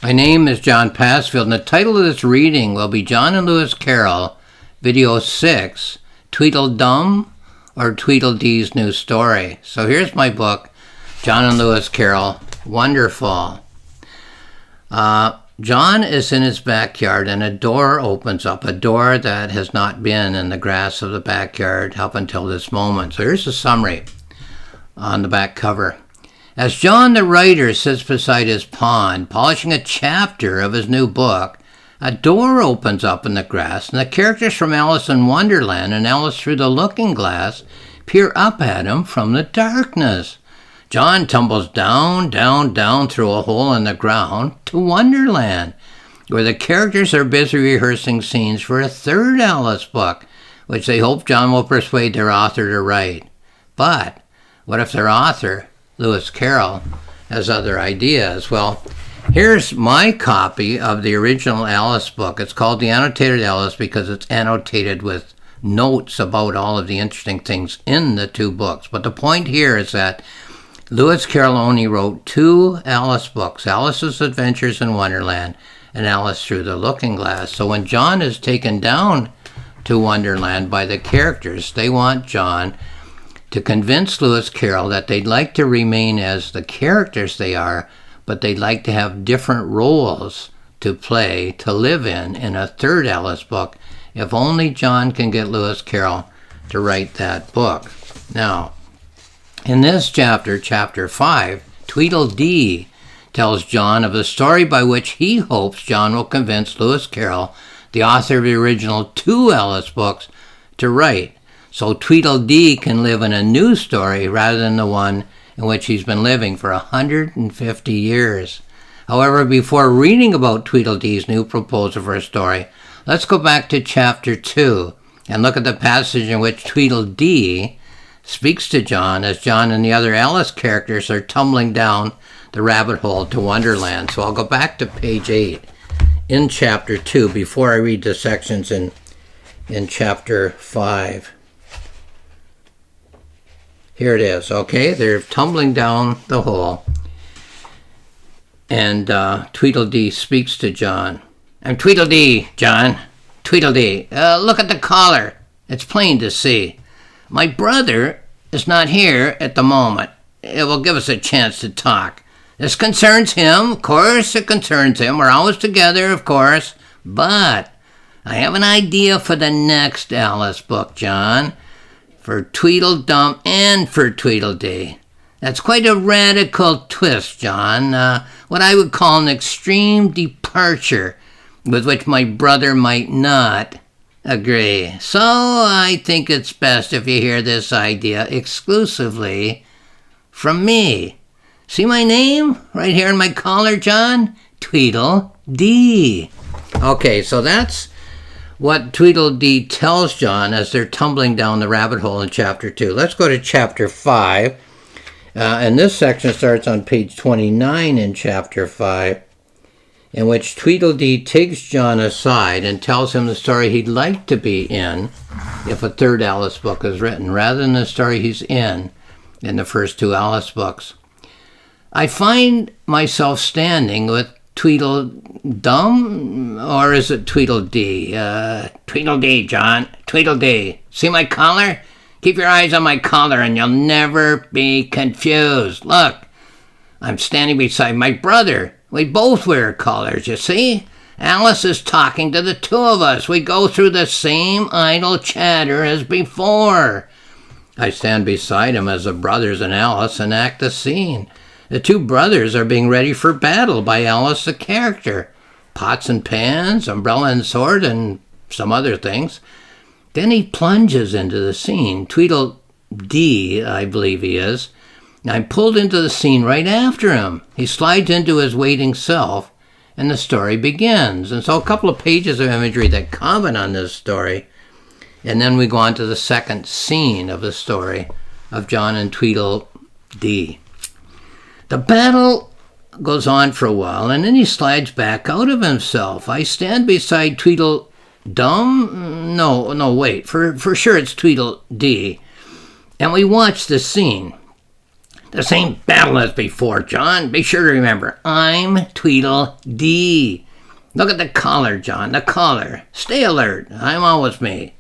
My name is John Passfield, and the title of this reading will be John and Lewis Carroll, Video 6, Tweedledum or Tweedledee's New Story. So here's my book, John and Lewis Carroll, wonderful. John is in his backyard and a door opens up, a door that has not been in the grass of the backyard up until this moment. So here's a summary on the back cover. As John the writer sits beside his pond, polishing a chapter of his new book, a door opens up in the grass, and the characters from Alice in Wonderland and Alice Through the Looking Glass peer up at him from the darkness. John tumbles down through a hole in the ground to Wonderland, where the characters are busy rehearsing scenes for a third Alice book, which they hope John will persuade their author to write. But what if their author, Lewis Carroll, has other ideas? Well, here's my copy of the original Alice book. It's called The Annotated Alice because it's annotated with notes about all of the interesting things in the two books. But the point here is that Lewis Carroll only wrote two Alice books, Alice's Adventures in Wonderland and Alice Through the Looking Glass. So when John is taken down to Wonderland by the characters, they want John to convince Lewis Carroll that they'd like to remain as the characters they are, but they'd like to have different roles to play, to live in a third Alice book, if only John can get Lewis Carroll to write that book. Now, in this chapter, chapter 5, Tweedledee tells John of a story by which he hopes John will convince Lewis Carroll, the author of the original two Alice books, to write, so Tweedledee can live in a new story rather than the one in which he's been living for 150 years. However, before reading about Tweedledee's new proposal for a story, let's go back to chapter 2 and look at the passage in which Tweedledee speaks to John as John and the other Alice characters are tumbling down the rabbit hole to Wonderland. So I'll go back to page 8 in chapter 2 before I read the sections in chapter 5. Here it is, okay? They're tumbling down the hole. And Tweedledee speaks to John. I'm Tweedledee, John. Tweedledee. Look at the collar. It's plain to see. My brother is not here at the moment. It will give us a chance to talk. This concerns him. Of course it concerns him. We're always together, of course. But I have an idea for the next Alice book, John. For Tweedledum and for Tweedledee. That's quite a radical twist, John. What I would call an extreme departure with which my brother might not agree. So I think it's best if you hear this idea exclusively from me. See my name right here in my collar, John? Tweedledee. Okay, so that's what Tweedledee tells John as they're tumbling down the rabbit hole in chapter 2. Let's go to chapter 5. And this section starts on page 29 in chapter 5, in which Tweedledee takes John aside and tells him the story he'd like to be in if a third Alice book is written, rather than the story he's in the first two Alice books. I find myself standing with Tweedledum, or is it Tweedledee? Tweedledee, John. Tweedledee. See my collar? Keep your eyes on my collar and you'll never be confused. Look, I'm standing beside my brother. We both wear collars, you see? Alice is talking to the two of us. We go through the same idle chatter as before. I stand beside him as the brothers and Alice enact the scene. The two brothers are being ready for battle by Alice the character. Pots and pans, umbrella and sword, and some other things. Then he plunges into the scene. Tweedledee, I believe he is. I'm pulled into the scene right after him. He slides into his waiting self, and the story begins. And so a couple of pages of imagery that comment on this story. And then we go on to the second scene of the story of John and Tweedledee. The battle goes on for a while, and then he slides back out of himself. I stand beside Tweedledum. No, wait. For sure it's Tweedledee. And we watch the scene. The same battle as before, John. Be sure to remember, I'm Tweedle Dee. Look at the collar, John, the collar. Stay alert. I'm always me.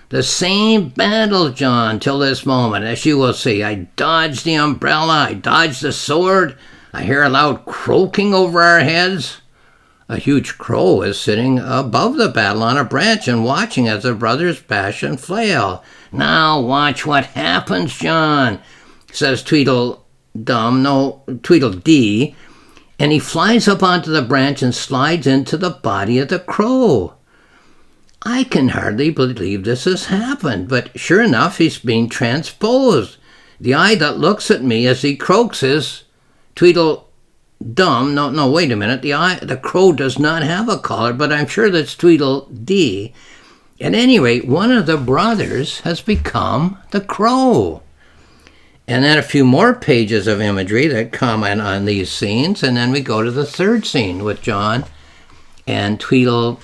The same battle, John, till this moment, as you will see. I dodged the umbrella. I dodged the sword. I hear a loud croaking over our heads. A huge crow is sitting above the battle on a branch and watching as the brothers bash and flail. Now watch what happens, John, says Tweedledee, and he flies up onto the branch and slides into the body of the crow. I can hardly believe this has happened, but sure enough, he's being transposed. The eye that looks at me as he croaks is Tweedledum. No, wait a minute. The crow does not have a collar, but I'm sure that's Tweedledee. At any rate, one of the brothers has become the crow. And then a few more pages of imagery that comment on these scenes, and then we go to the third scene with John and Tweedledee.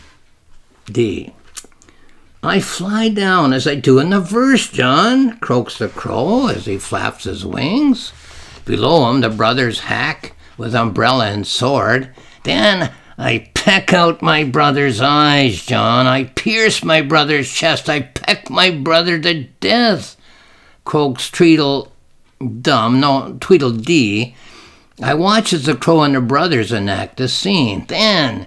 I fly down as I do in the verse, John, croaks the crow as he flaps his wings. Below him, the brothers hack with umbrella and sword. Then I peck out my brother's eyes, John. I pierce my brother's chest. I peck my brother to death, croaks Tweedledee. I watch as the crow and the brothers enact the scene. Then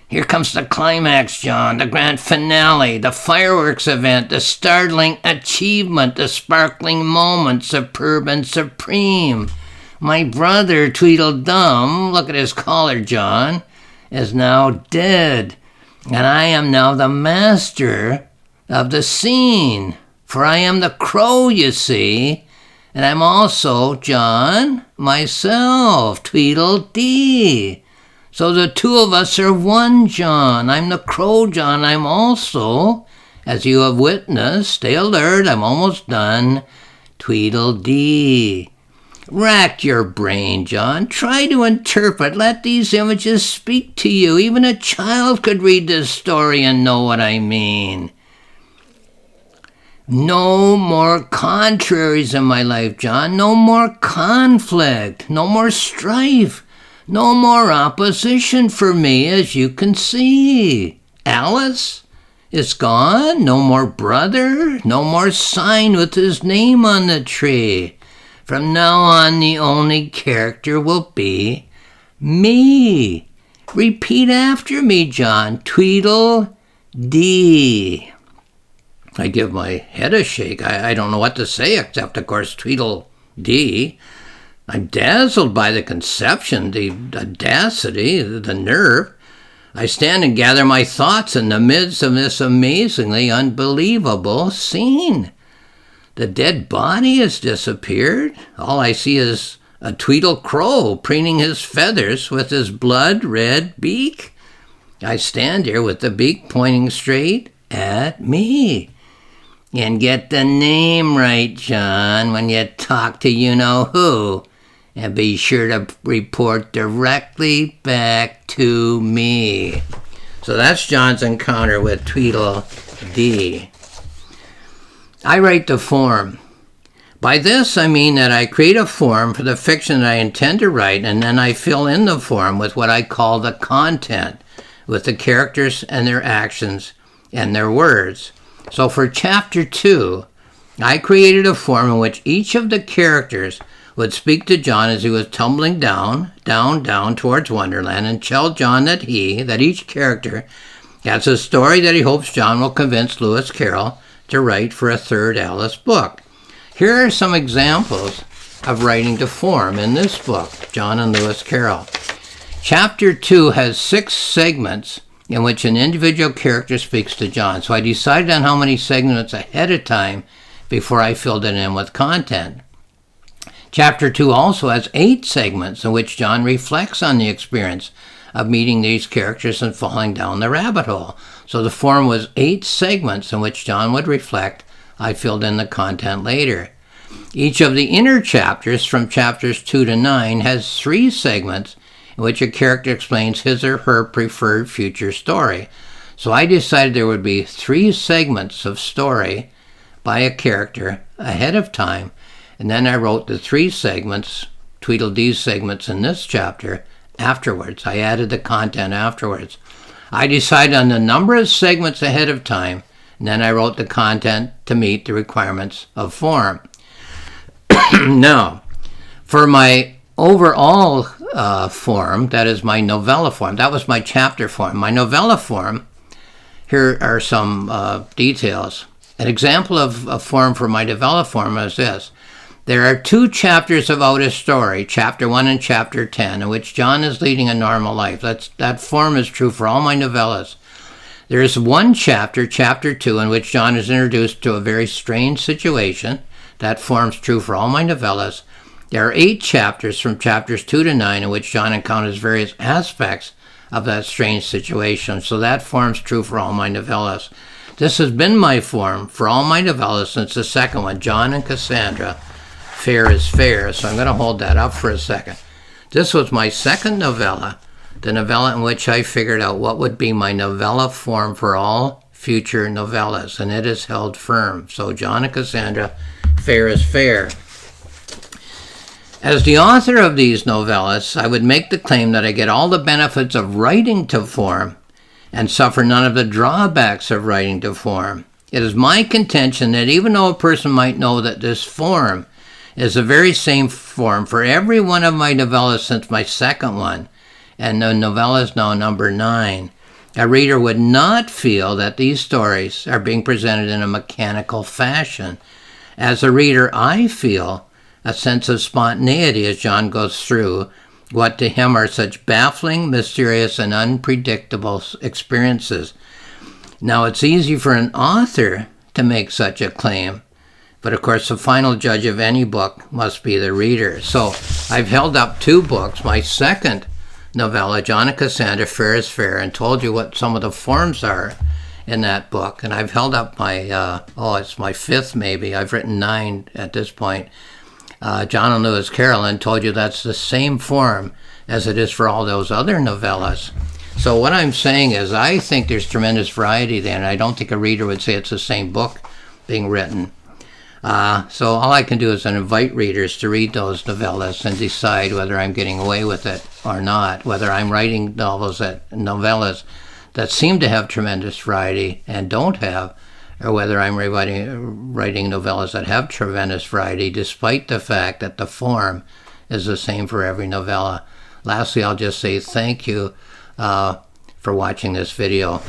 here comes the climax, John, the grand finale, the fireworks event, the startling achievement, the sparkling moment, superb and supreme. My brother, Tweedledum, look at his collar, John, is now dead, and I am now the master of the scene, for I am the crow, you see, and I'm also, John, myself, Tweedledee. So the two of us are one, John. I'm the crow, John. I'm also, as you have witnessed, stay alert, I'm almost done, Tweedledee. Rack your brain, John. Try to interpret. Let these images speak to you. Even a child could read this story and know what I mean. No more contraries in my life, John. No more conflict. No more strife. No more opposition for me, as you can see. Alice is gone. No more brother. No more sign with his name on the tree. From now on, the only character will be me. Repeat after me, John. Tweedledee. I give my head a shake. I don't know what to say except, of course, Tweedledee. I'm dazzled by the conception, the audacity, the nerve. I stand and gather my thoughts in the midst of this amazingly unbelievable scene. The dead body has disappeared. All I see is a Tweedle crow preening his feathers with his blood-red beak. I stand here with the beak pointing straight at me. And get the name right, John, when you talk to you-know-who. And be sure to report directly back to me. So that's John's encounter with Tweedledee. I write the form. By this, I mean that I create a form for the fiction that I intend to write, and then I fill in the form with what I call the content, with the characters and their actions and their words. So for Chapter 2, I created a form in which each of the characters would speak to John as he was tumbling down towards Wonderland, and tell John that each character has a story that he hopes John will convince Lewis Carroll to write for a third Alice book. Here are some examples of writing to form in this book, John and Lewis Carroll. Chapter 2 has 6 segments in which an individual character speaks to John. So I decided on how many segments ahead of time before I filled it in with content. Chapter 2 also has 8 segments in which John reflects on the experience of meeting these characters and falling down the rabbit hole. So the form was 8 segments in which John would reflect. I filled in the content later. Each of the inner chapters from chapters 2 to 9 has 3 segments in which a character explains his or her preferred future story. So I decided there would be 3 segments of story by a character ahead of time, And then I wrote the 3 segments, Tweedledee segments in this chapter afterwards. I added the content afterwards. I decided on the number of segments ahead of time, and then I wrote the content to meet the requirements of form. Now, for my overall form, that is my novella form, that was my chapter form. My novella form, here are some details. An example of a form for my novella form is this. There are 2 chapters about a story, chapter 1 and chapter 10, in which John is leading a normal life. That form is true for all my novellas. There is 1 chapter, chapter 2, in which John is introduced to a very strange situation. That form's true for all my novellas. There are 8 chapters from chapters 2 to 9 in which John encounters various aspects of that strange situation. So that form's true for all my novellas. This has been my form for all my novellas since the second one, John and Cassandra. Fair is fair. So I'm going to hold that up for a second. This was my second novella, the novella in which I figured out what would be my novella form for all future novellas, and it is held firm. So John and Cassandra, fair is fair. As the author of these novellas, I would make the claim that I get all the benefits of writing to form and suffer none of the drawbacks of writing to form. It is my contention that even though a person might know that this form is the very same form for every one of my novellas since my second one, and the novella is now number 9, a reader would not feel that these stories are being presented in a mechanical fashion. As a reader, I feel a sense of spontaneity as John goes through what to him are such baffling, mysterious, and unpredictable experiences. Now, it's easy for an author to make such a claim, but of course the final judge of any book must be the reader. So I've held up 2 books, my second novella, John and Cassandra, Fair is Fair, and told you what some of the forms are in that book. And I've held up my, it's my 5th maybe, I've written 9 at this point, John and Lewis Carroll, and told you that's the same form as it is for all those other novellas. So what I'm saying is I think there's tremendous variety there, and I don't think a reader would say it's the same book being written. So all I can do is invite readers to read those novellas and decide whether I'm getting away with it or not, whether I'm writing novellas that seem to have tremendous variety and don't have, or whether I'm writing novellas that have tremendous variety despite the fact that the form is the same for every novella. Lastly, I'll just say thank you for watching this video.